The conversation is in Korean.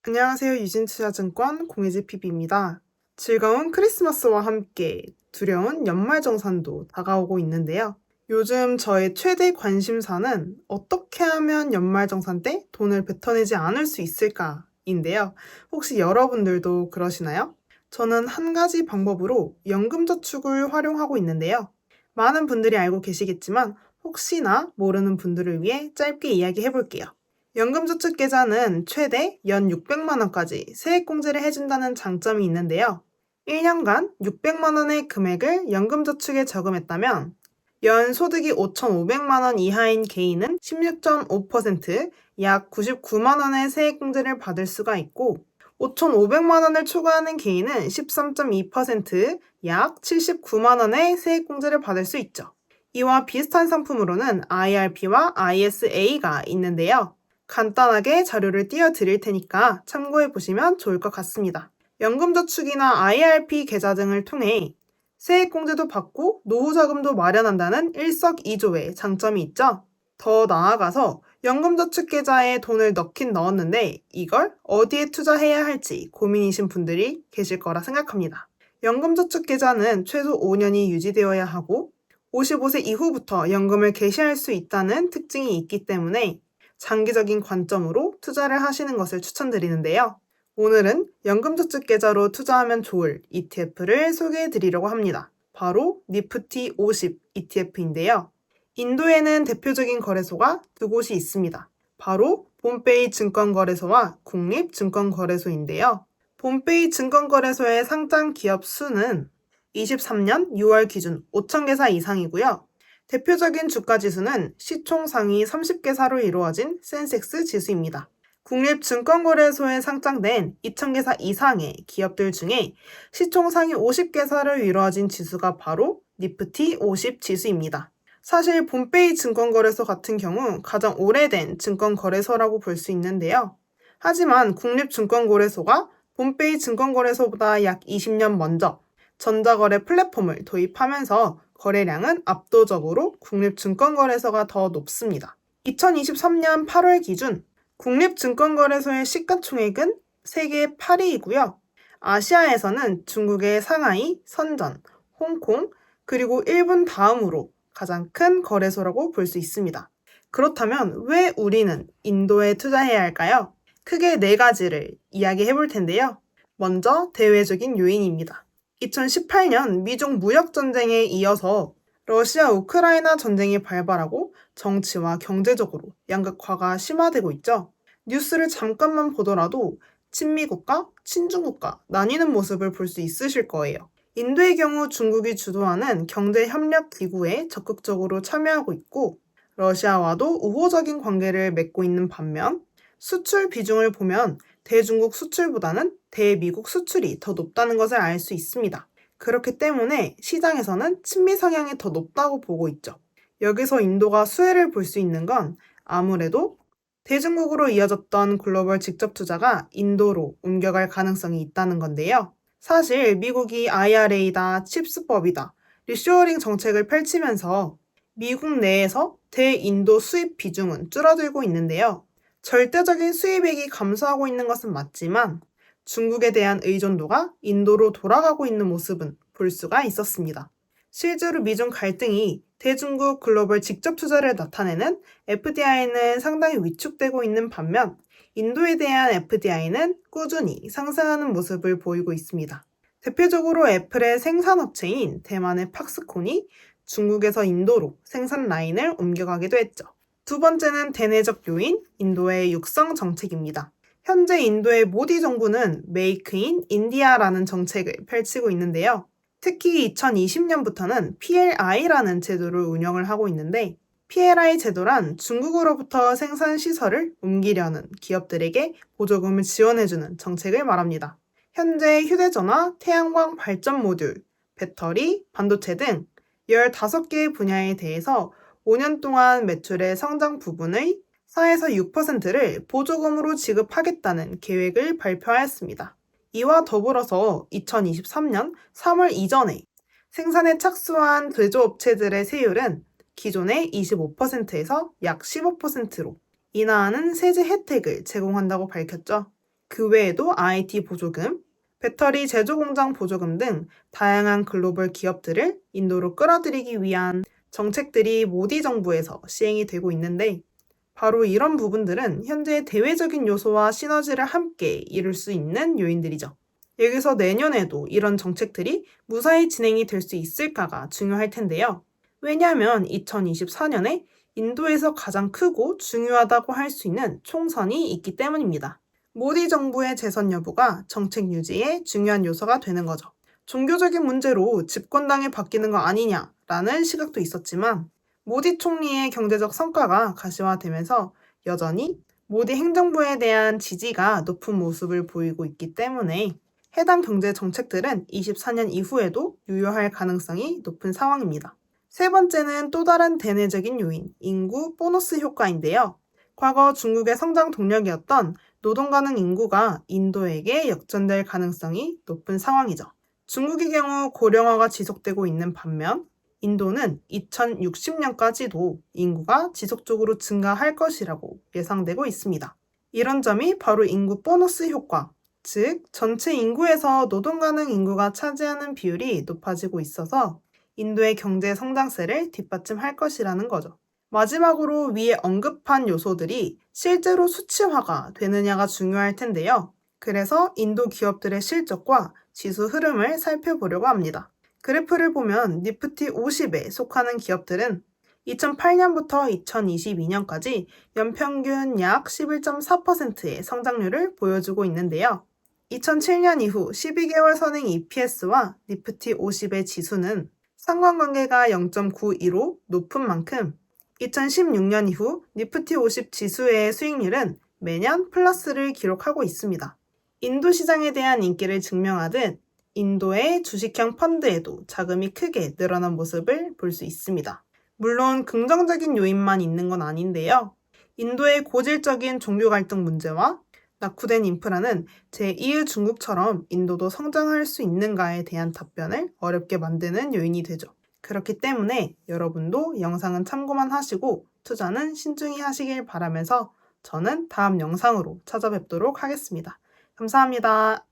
안녕하세요. 유진투자증권 공혜지 PB입니다. 즐거운 크리스마스와 함께 두려운 연말정산도 다가오고 있는데요. 요즘 저의 최대 관심사는 어떻게 하면 연말정산 때 돈을 뱉어내지 않을 수 있을까인데요. 혹시 여러분들도 그러시나요? 저는 한 가지 방법으로 연금저축을 활용하고 있는데요. 많은 분들이 알고 계시겠지만 혹시나 모르는 분들을 위해 짧게 이야기해 볼게요. 연금저축계좌는 최대 연 600만 원까지 세액공제를 해준다는 장점이 있는데요. 1년간 600만 원의 금액을 연금저축에 저금했다면 연 소득이 5,500만 원 이하인 개인은 16.5%, 약 99만 원의 세액공제를 받을 수가 있고 5,500만 원을 초과하는 개인은 13.2%, 약 79만 원의 세액공제를 받을 수 있죠. 이와 비슷한 상품으로는 IRP와 ISA가 있는데요. 간단하게 자료를 띄워드릴 테니까 참고해 보시면 좋을 것 같습니다. 연금저축이나 IRP 계좌 등을 통해 세액공제도 받고 노후자금도 마련한다는 일석이조의 장점이 있죠. 더 나아가서 연금저축 계좌에 돈을 넣긴 넣었는데 이걸 어디에 투자해야 할지 고민이신 분들이 계실 거라 생각합니다. 연금저축 계좌는 최소 5년이 유지되어야 하고 55세 이후부터 연금을 개시할 수 있다는 특징이 있기 때문에 장기적인 관점으로 투자를 하시는 것을 추천드리는데요. 오늘은 연금저축 계좌로 투자하면 좋을 ETF를 소개해 드리려고 합니다. 바로 니프티 50 ETF인데요. 인도에는 대표적인 거래소가 두 곳이 있습니다. 바로 봄베이 증권거래소와 국립증권거래소인데요. 봄베이 증권거래소의 상장 기업 수는 23년 6월 기준 5,000개사 이상이고요. 대표적인 주가지수는 시총 상위 30개사로 이루어진 센섹스 지수입니다. 국립증권거래소에 상장된 2,000개사 이상의 기업들 중에 시총 상위 50개사로 이루어진 지수가 바로 니프티 50 지수입니다. 사실 봄베이 증권거래소 같은 경우 가장 오래된 증권거래소라고 볼 수 있는데요. 하지만 국립증권거래소가 봄베이 증권거래소보다 약 20년 먼저 전자거래 플랫폼을 도입하면서 거래량은 압도적으로 국립증권거래소가 더 높습니다. 2023년 8월 기준 국립증권거래소의 시가총액은 세계 8위이고요. 아시아에서는 중국의 상하이, 선전, 홍콩, 그리고 일본 다음으로 가장 큰 거래소라고 볼 수 있습니다. 그렇다면 왜 우리는 인도에 투자해야 할까요? 크게 4가지를 이야기해 볼 텐데요. 먼저 대외적인 요인입니다. 2018년 미중 무역전쟁에 이어서 러시아 우크라이나 전쟁이 발발하고 정치와 경제적으로 양극화가 심화되고 있죠. 뉴스를 잠깐만 보더라도 친미국가, 친중국가 나뉘는 모습을 볼 수 있으실 거예요. 인도의 경우 중국이 주도하는 경제협력기구에 적극적으로 참여하고 있고 러시아와도 우호적인 관계를 맺고 있는 반면 수출 비중을 보면 대중국 수출보다는 대미국 수출이 더 높다는 것을 알 수 있습니다. 그렇기 때문에 시장에서는 친미 성향이 더 높다고 보고 있죠. 여기서 인도가 수혜를 볼 수 있는 건 아무래도 대중국으로 이어졌던 글로벌 직접 투자가 인도로 옮겨갈 가능성이 있다는 건데요. 사실 미국이 IRA다, 칩스법이다, 리쇼어링 정책을 펼치면서 미국 내에서 대인도 수입 비중은 줄어들고 있는데요. 절대적인 수입액이 감소하고 있는 것은 맞지만 중국에 대한 의존도가 인도로 돌아가고 있는 모습은 볼 수가 있었습니다. 실제로 미중 갈등이 대중국 글로벌 직접 투자를 나타내는 FDI는 상당히 위축되고 있는 반면 인도에 대한 FDI는 꾸준히 상승하는 모습을 보이고 있습니다. 대표적으로 애플의 생산업체인 대만의 팍스콘이 중국에서 인도로 생산 라인을 옮겨가기도 했죠. 두 번째는 대내적 요인, 인도의 육성 정책입니다. 현재 인도의 모디 정부는 메이크 인 인디아라는 정책을 펼치고 있는데요. 특히 2020년부터는 PLI라는 제도를 운영을 하고 있는데 PLI 제도란 중국으로부터 생산 시설을 옮기려는 기업들에게 보조금을 지원해주는 정책을 말합니다. 현재 휴대전화, 태양광 발전 모듈, 배터리, 반도체 등 15개의 분야에 대해서 5년 동안 매출의 성장 부분의 4에서 6%를 보조금으로 지급하겠다는 계획을 발표하였습니다. 이와 더불어서 2023년 3월 이전에 생산에 착수한 제조업체들의 세율은 기존의 25%에서 약 15%로 인하하는 세제 혜택을 제공한다고 밝혔죠. 그 외에도 IT 보조금, 배터리 제조 공장 보조금 등 다양한 글로벌 기업들을 인도로 끌어들이기 위한 정책들이 모디 정부에서 시행이 되고 있는데 바로 이런 부분들은 현재 대외적인 요소와 시너지를 함께 이룰 수 있는 요인들이죠. 여기서 내년에도 이런 정책들이 무사히 진행이 될 수 있을까가 중요할 텐데요. 왜냐하면 2024년에 인도에서 가장 크고 중요하다고 할 수 있는 총선이 있기 때문입니다. 모디 정부의 재선 여부가 정책 유지에 중요한 요소가 되는 거죠. 종교적인 문제로 집권당이 바뀌는 거 아니냐라는 시각도 있었지만 모디 총리의 경제적 성과가 가시화되면서 여전히 모디 행정부에 대한 지지가 높은 모습을 보이고 있기 때문에 해당 경제 정책들은 24년 이후에도 유효할 가능성이 높은 상황입니다. 세 번째는 또 다른 대내적인 요인, 인구 보너스 효과인데요. 과거 중국의 성장 동력이었던 노동 가능 인구가 인도에게 역전될 가능성이 높은 상황이죠. 중국의 경우 고령화가 지속되고 있는 반면 인도는 2060년까지도 인구가 지속적으로 증가할 것이라고 예상되고 있습니다. 이런 점이 바로 인구 보너스 효과, 즉 전체 인구에서 노동 가능 인구가 차지하는 비율이 높아지고 있어서 인도의 경제 성장세를 뒷받침할 것이라는 거죠. 마지막으로 위에 언급한 요소들이 실제로 수치화가 되느냐가 중요할 텐데요. 그래서 인도 기업들의 실적과 지수 흐름을 살펴보려고 합니다. 그래프를 보면 니프티 50에 속하는 기업들은 2008년부터 2022년까지 연평균 약 11.4%의 성장률을 보여주고 있는데요. 2007년 이후 12개월 선행 EPS와 니프티 50의 지수는 상관관계가 0.92로 높은 만큼 2016년 이후 니프티 50 지수의 수익률은 매년 플러스를 기록하고 있습니다. 인도 시장에 대한 인기를 증명하듯 인도의 주식형 펀드에도 자금이 크게 늘어난 모습을 볼 수 있습니다. 물론 긍정적인 요인만 있는 건 아닌데요. 인도의 고질적인 종교 갈등 문제와 낙후된 인프라는 제2의 중국처럼 인도도 성장할 수 있는가에 대한 답변을 어렵게 만드는 요인이 되죠. 그렇기 때문에 여러분도 영상은 참고만 하시고 투자는 신중히 하시길 바라면서 저는 다음 영상으로 찾아뵙도록 하겠습니다. 감사합니다.